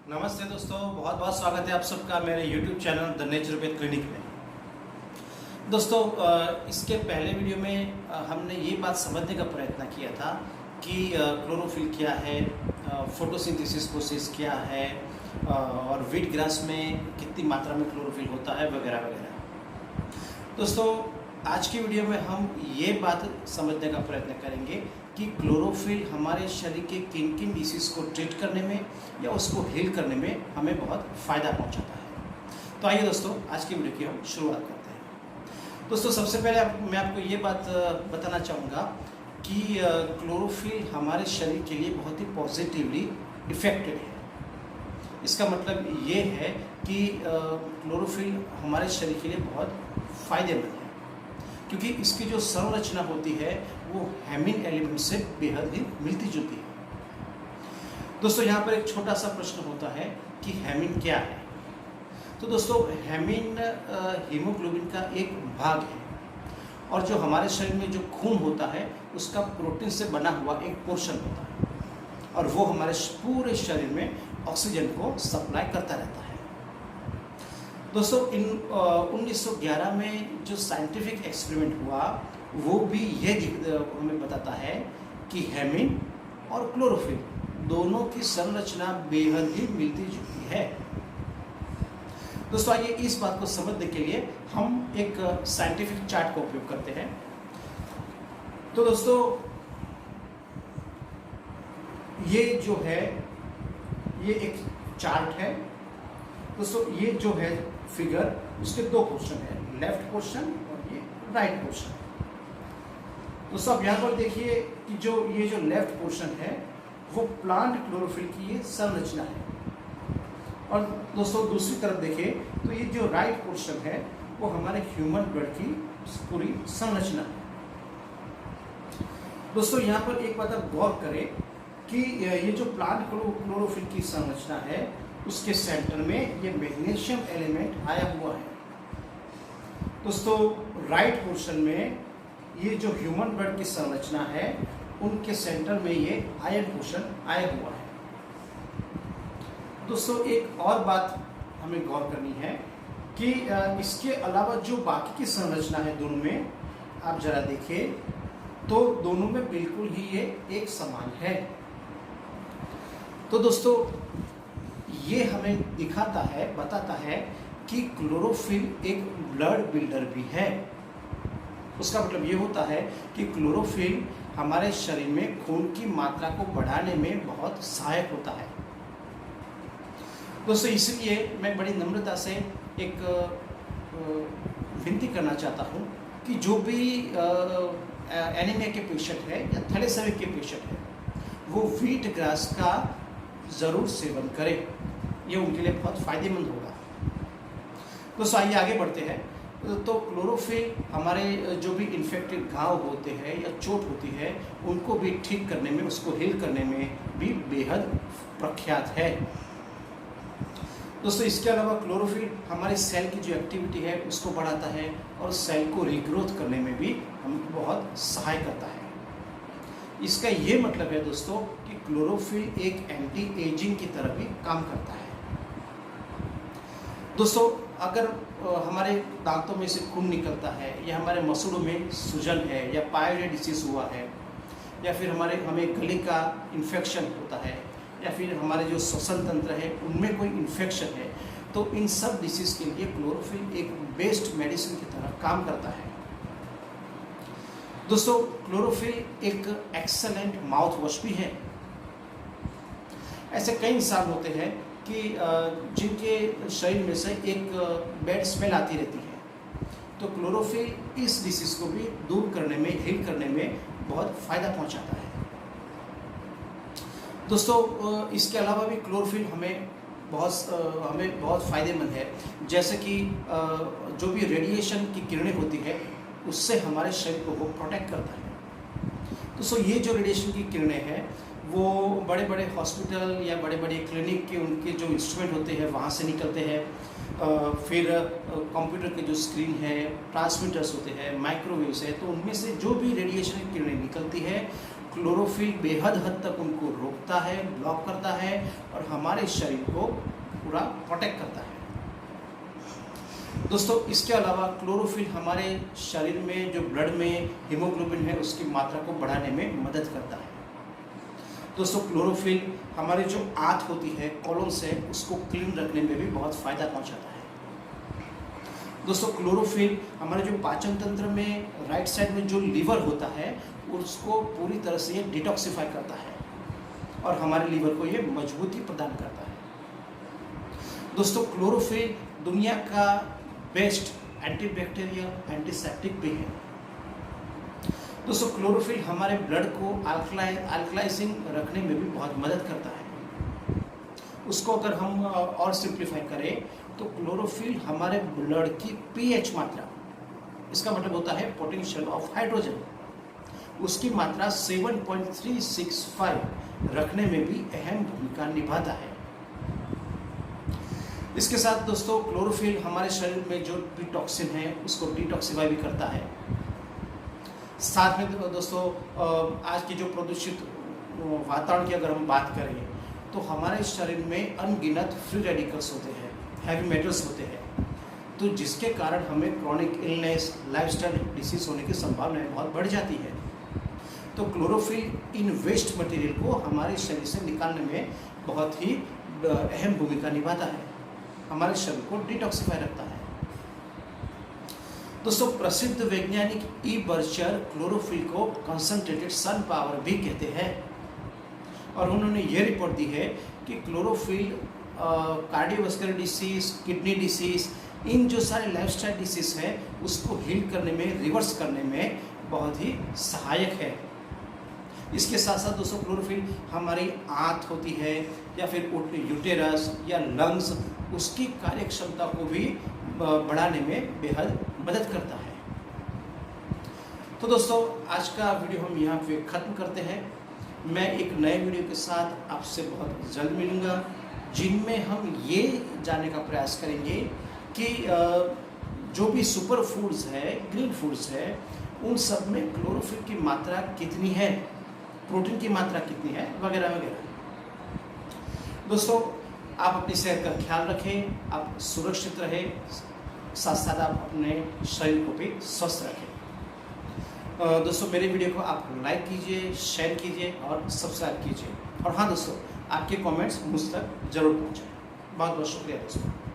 नमस्ते दोस्तों, बहुत बहुत स्वागत है आप सबका मेरे YouTube channel the naturopath clinic में। दोस्तों, इसके पहले वीडियो में हमने ये बात समझने का प्रयत्न किया था कि क्लोरोफिल क्या है, फोटोसिंथेसिस प्रोसेस क्या है और वीट ग्रास में कितनी मात्रा में क्लोरोफिल होता है वगैरह वगैरह। दोस्तों, आज की वीडियो में हम ये बात समझने का प्रयत्न करेंगे कि क्लोरोफिल हमारे शरीर के किन किन डिसीज को ट्रीट करने में या उसको हील करने में हमें बहुत फ़ायदा पहुंचाता है। तो आइए दोस्तों, आज की वीडियो की हम शुरुआत करते हैं। दोस्तों, सबसे पहले मैं आपको ये बात बताना चाहूँगा कि क्लोरोफिल हमारे शरीर के लिए बहुत ही पॉजिटिवली इफ़ेक्टेड है। इसका मतलब ये है कि क्लोरोफिल हमारे शरीर के लिए बहुत फ़ायदेमंद है, क्योंकि इसकी जो संरचना होती है वो हेमिन एलिमेंट से बेहद ही मिलती जुलती है। दोस्तों, यहाँ पर एक छोटा सा प्रश्न होता है कि हेमिन क्या है। तो दोस्तों, हेमिन हीमोग्लोबिन का एक भाग है और जो हमारे शरीर में जो खून होता है उसका प्रोटीन से बना हुआ एक पोर्शन होता है और वो हमारे पूरे शरीर में ऑक्सीजन को सप्लाई करता रहता है। दोस्तों, 1911 में जो साइंटिफिक एक्सपेरिमेंट हुआ वो भी ये हमें बताता है कि हेमिन और क्लोरोफिल दोनों की संरचना बेहद ही मिलती जुलती है। दोस्तों, आइए इस बात को समझने के लिए हम एक साइंटिफिक चार्ट का उपयोग करते हैं। तो दोस्तों, ये जो है ये एक चार्ट है। दोस्तों, ये जो है फिगर उसके दो पोर्शन है, लेफ्ट पोर्शन और ये राइट पोर्शन। दोस्तों, आप यहाँ पर देखिए कि ये जो लेफ्ट पोर्शन है वो प्लांट क्लोरोफिल की ये संरचना है और दोस्तों दूसरी तरफ देखिए तो ये जो राइट पोर्शन है वो हमारे ह्यूमन ब्लड की पूरी संरचना है। दोस्तों, यहाँ पर एक बात आप गौर करें कि ये जो प्लांट क्लोरोफिल की संरचना है उसके सेंटर में ये मैग्नीशियम एलिमेंट आया हुआ है। दोस्तों, राइट पोर्शन में ये जो ह्यूमन ब्लड की संरचना है उनके सेंटर में ये आयरन पोर्शन आया हुआ है। दोस्तों, एक और बात हमें गौर करनी है कि इसके अलावा जो बाकी की संरचना है दोनों में, आप जरा देखिए तो दोनों में बिल्कुल ही ये एक समान है। तो दोस्तों, ये हमें बताता है कि क्लोरोफिल एक ब्लड बिल्डर भी है। उसका मतलब ये होता है कि क्लोरोफिल हमारे शरीर में खून की मात्रा को बढ़ाने में बहुत सहायक होता है। दोस्तों, इसलिए मैं बड़ी नम्रता से एक विनती करना चाहता हूँ कि जो भी एनीमिया के पेशेंट है या थैलेसेमिया के पेशेंट है वो व्हीट ग्रास का ज़रूर सेवन करें, ये उनके लिए बहुत फ़ायदेमंद होगा। दोस्तों, आइए आगे बढ़ते हैं। तो क्लोरोफिल हमारे जो भी इन्फेक्टेड घाव होते हैं या चोट होती है उनको भी ठीक करने में, उसको हील करने में भी बेहद प्रख्यात है। दोस्तों, इसके अलावा क्लोरोफिल हमारे सेल की जो एक्टिविटी है उसको बढ़ाता है और सेल को रीग्रोथ करने में भी हम बहुत सहाय करता है। इसका ये मतलब है दोस्तों कि क्लोरोफिल एक एंटी एजिंग की तरह भी काम करता है। दोस्तों, अगर हमारे दांतों में से खून निकलता है या हमारे मसूड़ों में सूजन है या पायरियाडिसिस हुआ है या फिर हमें गले का इन्फेक्शन होता है या फिर हमारे जो श्वसन तंत्र है उनमें कोई इन्फेक्शन है, तो इन सब डिसीज़ के लिए क्लोरोफिल एक बेस्ट मेडिसिन की तरह काम करता है। दोस्तों, क्लोरोफिल एक एक्सेलेंट माउथ वॉश भी है। ऐसे कई इंसान होते हैं कि जिनके शरीर में से एक बैड स्मेल आती रहती है, तो क्लोरोफिल इस डिसीज़ को भी दूर करने में, हील करने में बहुत फ़ायदा पहुंचाता है। दोस्तों, इसके अलावा भी क्लोरोफिल हमें बहुत फ़ायदेमंद है। जैसे कि जो भी रेडिएशन की किरणें होती है उससे हमारे शरीर को वो प्रोटेक्ट करता है। दोस्तों, ये जो रेडिएशन की किरणें हैं वो बड़े बड़े हॉस्पिटल या बड़े बड़े क्लिनिक के उनके जो इंस्ट्रूमेंट होते हैं वहाँ से निकलते हैं। फिर कंप्यूटर के जो स्क्रीन है, ट्रांसमीटर्स होते हैं, माइक्रोवेव्स है, तो उनमें से जो भी रेडिएशन की किरणें निकलती है क्लोरोफिल बेहद हद तक उनको रोकता है, ब्लॉक करता है और हमारे शरीर को पूरा प्रोटेक्ट करता है। दोस्तों इसके अलावा क्लोरोफिल हमारे शरीर में जो ब्लड में हीमोग्लोबिन है उसकी मात्रा को बढ़ाने में मदद करता है। दोस्तों क्लोरोफिल हमारी जो आंत होती है, कोलन से, उसको क्लीन रखने में भी बहुत फ़ायदा पहुंचाता है। दोस्तों क्लोरोफिल हमारे जो पाचन तंत्र में राइट साइड में जो लीवर होता है उसको पूरी तरह से ये डिटॉक्सिफाई करता है और हमारे लीवर को ये मजबूती प्रदान करता है। दोस्तों क्लोरोफिल दुनिया का बेस्ट एंटीबैक्टीरियल एंटीसेप्टिक भी है। दोस्तों क्लोरोफिल हमारे ब्लड को अल्कलाइजिंग रखने में भी बहुत मदद करता है। उसको अगर हम और सिंप्लीफाई करें तो क्लोरोफिल हमारे ब्लड की पीएच मात्रा, इसका मतलब होता है पोटेंशियल ऑफ हाइड्रोजन, उसकी मात्रा 7.365 रखने में भी अहम भूमिका निभाता है। इसके साथ दोस्तों क्लोरोफिल हमारे शरीर में जो भी टॉक्सिन है उसको डिटॉक्सिफाई भी करता है। साथ में दोस्तों आज की जो प्रदूषित वातावरण की अगर हम बात करें तो हमारे शरीर में अनगिनत फ्री रेडिकल्स होते हैं, हैवी मेटल्स होते हैं, तो जिसके कारण हमें क्रॉनिक इलनेस, लाइफस्टाइल डिसीज होने की संभावनाएं बहुत बढ़ जाती है। तो क्लोरोफिल इन वेस्ट मटेरियल को हमारे शरीर से निकालने में बहुत ही अहम भूमिका निभाता है, हमारे शरीर को डिटॉक्सिफाई रखता है। दोस्तों प्रसिद्ध वैज्ञानिक ई बर्चर क्लोरोफिल को कंसंट्रेटेड सन पावर भी कहते हैं और उन्होंने ये रिपोर्ट दी है कि chlorophyll cardiovascular disease, kidney disease, इन जो सारे लाइफस्टाइल डिसीज है उसको हील करने में, रिवर्स करने में बहुत ही सहायक है। इसके साथ साथ दोस्तों क्लोरोफिल हमारी आंत होती है या फिर यूटेरस या लंग्स, उसकी कार्यक्षमता को भी बढ़ाने में बेहद मदद करता है। तो दोस्तों आज का वीडियो हम यहाँ पे ख़त्म करते हैं। मैं एक नए वीडियो के साथ आपसे बहुत जल्द मिलूँगा, जिनमें हम ये जानने का प्रयास करेंगे कि जो भी सुपर फूड्स है, ग्रीन फूड्स है, उन सब में क्लोरोफिल की मात्रा कितनी है, प्रोटीन की मात्रा कितनी है, वगैरह वगैरह। दोस्तों आप अपनी सेहत का ख्याल रखें, आप सुरक्षित रहें, साथ साथ आप अपने शरीर को भी स्वस्थ रखें। दोस्तों मेरे वीडियो को आप लाइक कीजिए, शेयर कीजिए और सब्सक्राइब कीजिए। और हाँ दोस्तों, आपके कमेंट्स मुझ तक जरूर पहुँचाएं। बहुत बहुत शुक्रिया दोस्तों।